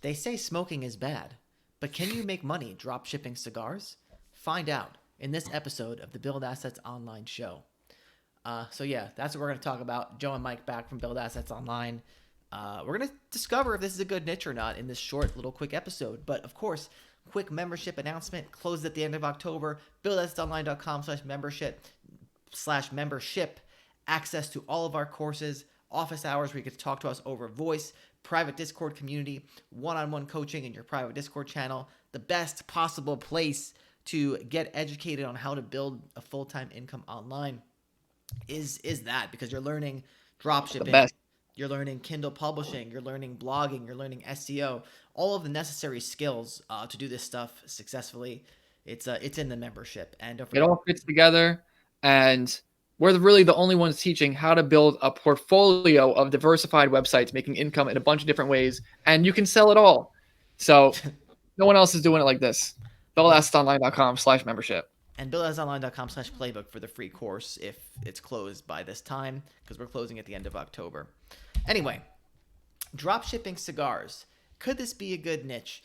They say smoking is bad, but can you make money drop shipping cigars? Find out in this episode of the Build Assets Online show. So yeah, that's what we're going to talk about. Joe and Mike back from Build Assets Online. We're going to discover if this is a good niche or not in this short little quick episode. But of course, quick membership announcement closed at the end of October. BuildAssetsOnline.com/membership. Access to all of our courses, office hours where you can talk to us over voice, private Discord community, one-on-one coaching in your private Discord channel. The best possible place to get educated on how to build a full-time income online is that, because you're learning drop The shipping, best. you're learning Kindle publishing, you're learning blogging, you're learning SEO, all of the necessary skills to do this stuff successfully. It's in the membership, and don't It forget. all fits together, and we're really the only ones teaching how to build a portfolio of diversified websites, making income in a bunch of different ways, and you can sell it all. So no one else is doing it like this. BuildAssetsOnline.com/membership. And BuildAssetsOnline.com/playbook for the free course if it's closed by this time, because we're closing at the end of October. Anyway, dropshipping cigars. Could this be a good niche?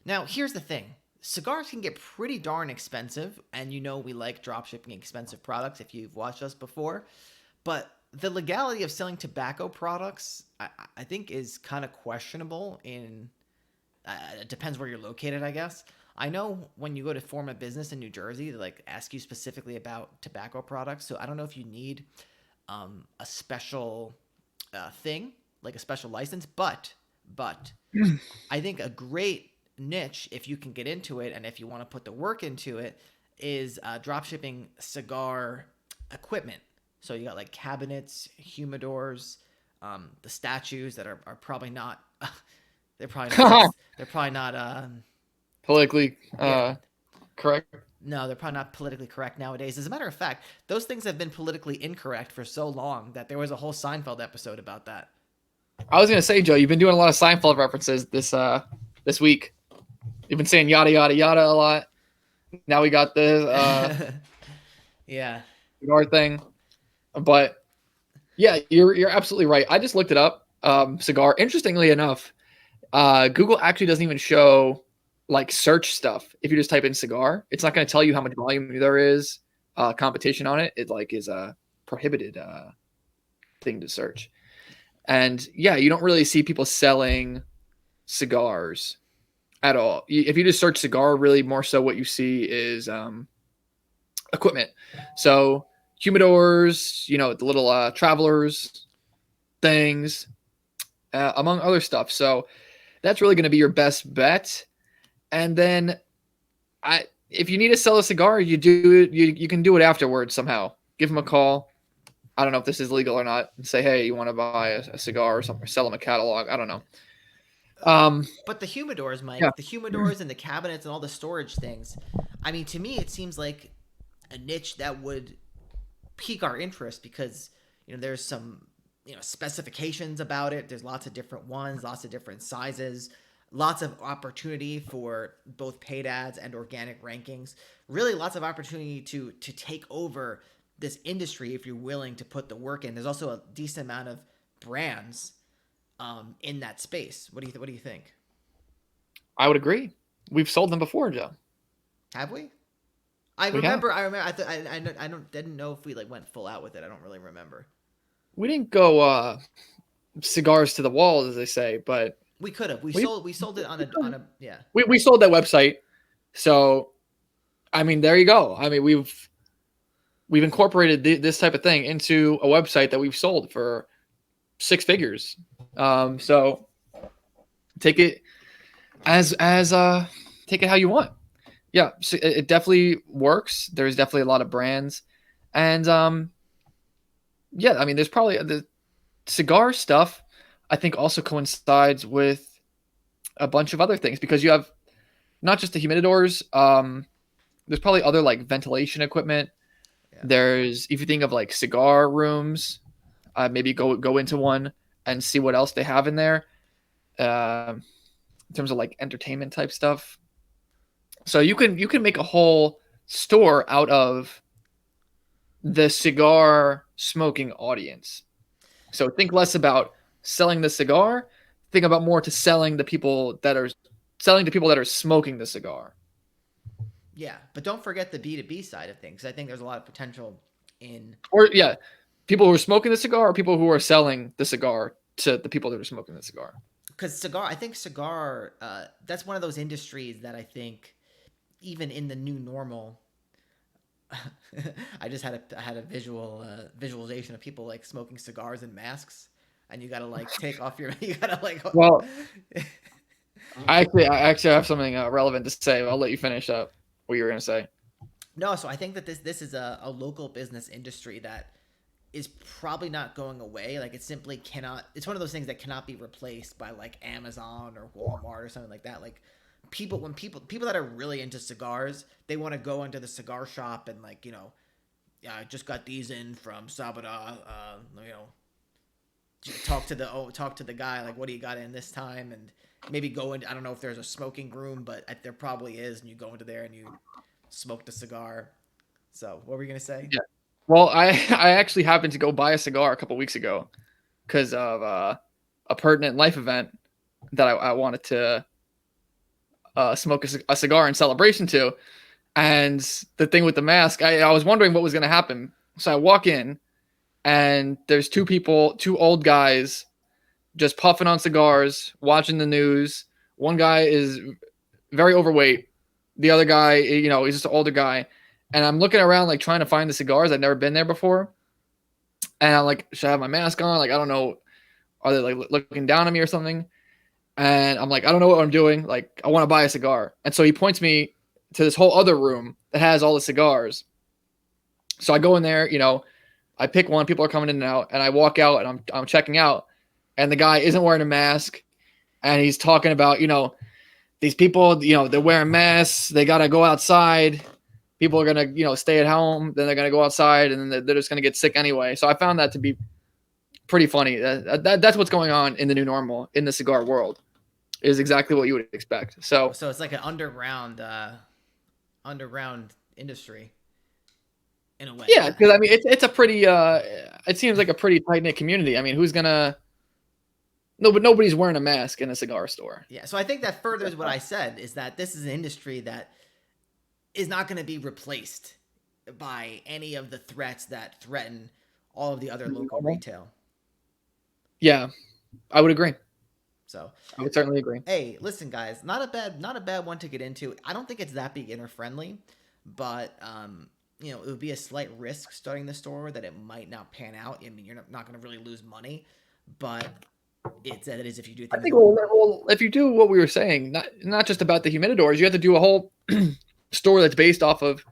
Now, here's the thing. Cigars can get pretty darn expensive, and you know we like dropshipping expensive products if you've watched us before. But the legality of selling tobacco products, I think, is kind of questionable in... it depends where you're located, I guess. I know when you go to form a business in New Jersey, they like ask you specifically about tobacco products. So I don't know if you need a special thing, like a special license, but I think a great niche, if you can get into it and if you want to put the work into it, is dropshipping cigar equipment. So you got like cabinets, humidors, the statues that are probably not they're probably not they're probably not Politically yeah. correct. No, they're probably not politically correct nowadays. As a matter of fact, those things have been politically incorrect for so long that there was a whole Seinfeld episode about that. I was gonna say, Joe, you've been doing a lot of Seinfeld references this week. You've been saying yada yada yada a lot. Now we got this Yeah. cigar thing, but yeah, you're absolutely right. I just looked it up. Cigar. Interestingly enough, Google actually doesn't even show like search stuff. If you just type in cigar, it's not going to tell you how much volume there is, competition on it. It like is a prohibited thing to search. And yeah, you don't really see people selling cigars at all. If you just search cigar, really more so what you see is equipment. So humidors, the little travelers things, among other stuff. So that's really going to be your best bet. And then if you need to sell a cigar, you can do it afterwards somehow. Give them a call. I don't know if this is legal or not. And say, hey, you want to buy a cigar or something, or sell them a catalog. I don't know. But the humidors, Mike, Yeah. the humidors and the cabinets and all the storage things, I mean, to me, it seems like a niche that would pique our interest because, there's some, specifications about it. There's lots of different ones, lots of different sizes, lots of opportunity for both paid ads and organic rankings. Really lots of opportunity to take over this industry if you're willing to put the work in. There's also a decent amount of brands in that space. What do you think? I would agree. We've sold them before, Joe. Have we? I We have. remember. I didn't know if we like went full out with it. I don't really remember. We didn't go cigars to the walls, as they say, but We could have. We sold it on a yeah. we sold that website. So, I mean, there you go. I mean, we've incorporated this type of thing into a website that we've sold for 6 figures. So take it as take it how you want. Yeah, so it definitely works. There's definitely a lot of brands, and yeah, I mean, there's probably the cigar stuff. I think also coincides with a bunch of other things because you have not just the humidors. There's probably other like ventilation equipment. Yeah. There's, if you think of like cigar rooms, maybe go into one and see what else they have in there, in terms of like entertainment type stuff. So you can make a whole store out of the cigar smoking audience. So think less about selling the cigar, think about more to selling to people that are smoking the cigar. Yeah, but don't forget the B2B side of things. I think there's a lot of potential in Or yeah, people who are smoking the cigar or people who are selling the cigar to the people that are smoking the cigar. because I think cigar, that's one of those industries that I think even in the new normal, I had a visualization of people like smoking cigars and masks, and you gotta like take off your you gotta like Well, I actually have something relevant to say. I'll let you finish up what you were going to say. no. So I think that this is a local business industry that is probably not going away. Like it simply cannot. It's one of those things that cannot be replaced by like Amazon or Walmart or something like that. Like people that are really into cigars, they want to go into the cigar shop and like yeah, I just got these in from Sabada. Talk to the guy like, what do you got in this time, and maybe go in. I don't know if there's a smoking room, but there probably is, and you go into there and you smoke the cigar. So what were you gonna say? Yeah. Well, I actually happened to go buy a cigar a couple weeks ago because of a pertinent life event that I wanted to smoke a cigar in celebration to. And the thing with the mask, I was wondering what was going to happen. So I walk in, and there's two old guys, just puffing on cigars, watching the news. One guy is very overweight. The other guy, he's just an older guy. And I'm looking around, like trying to find the cigars. I'd never been there before. And I'm like, should I have my mask on? Like, I don't know. Are they like looking down at me or something? And I'm like, I don't know what I'm doing. Like, I want to buy a cigar. And so he points me to this whole other room that has all the cigars. So I go in there, I pick one. People are coming in and out, and I walk out, and I'm checking out, and the guy isn't wearing a mask, and he's talking about, these people, they're wearing masks. They got to go outside. People are going to, stay at home. Then they're going to go outside, and then they're just going to get sick anyway. So I found that to be pretty funny. That's what's going on in the new normal in the cigar world, is exactly what you would expect. So So it's like an underground industry in a way. yeah, because I mean, it's a pretty, it seems like a pretty tight knit community. I mean, who's gonna? No, but nobody's wearing a mask in a cigar store. Yeah. So I think that furthers what I said is that this is an industry that is not going to be replaced by any of the threats that threaten all of the other local retail. Yeah, I would agree. So, I would certainly agree. hey, listen, guys, not a bad one to get into. I don't think it's that beginner friendly, but it would be a slight risk starting the store that it might not pan out. I mean, you're not going to really lose money, but it is if you do I things. think well, if you do what we were saying, not just about the humidors, you have to do a whole store that's based off of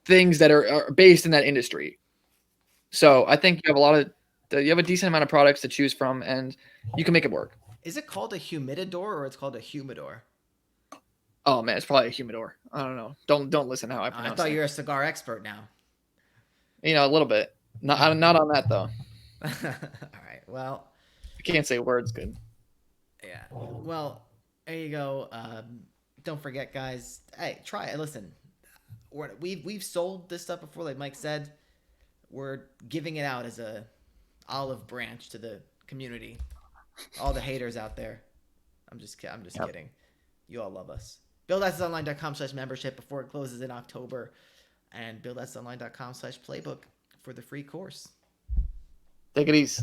things that are based in that industry. So I think you have a decent amount of products to choose from, and you can make it work. Is it called a humidor or it's called a humidor? Oh man, it's probably a humidor. I don't know. Don't listen how I pronounce it. I thought you were a cigar expert now. A little bit. Not on that though. All right. Well, I can't say words good. yeah. Well, there you go. Don't forget, guys. Hey, try it. Listen, we've sold this stuff before, like Mike said. We're giving it out as a olive branch to the community. All the haters out there. I'm just kidding. You all love us. BuildAssetsOnline.com/membership before it closes in October, and BuildAssetsOnline.com/playbook for the free course. Take it easy.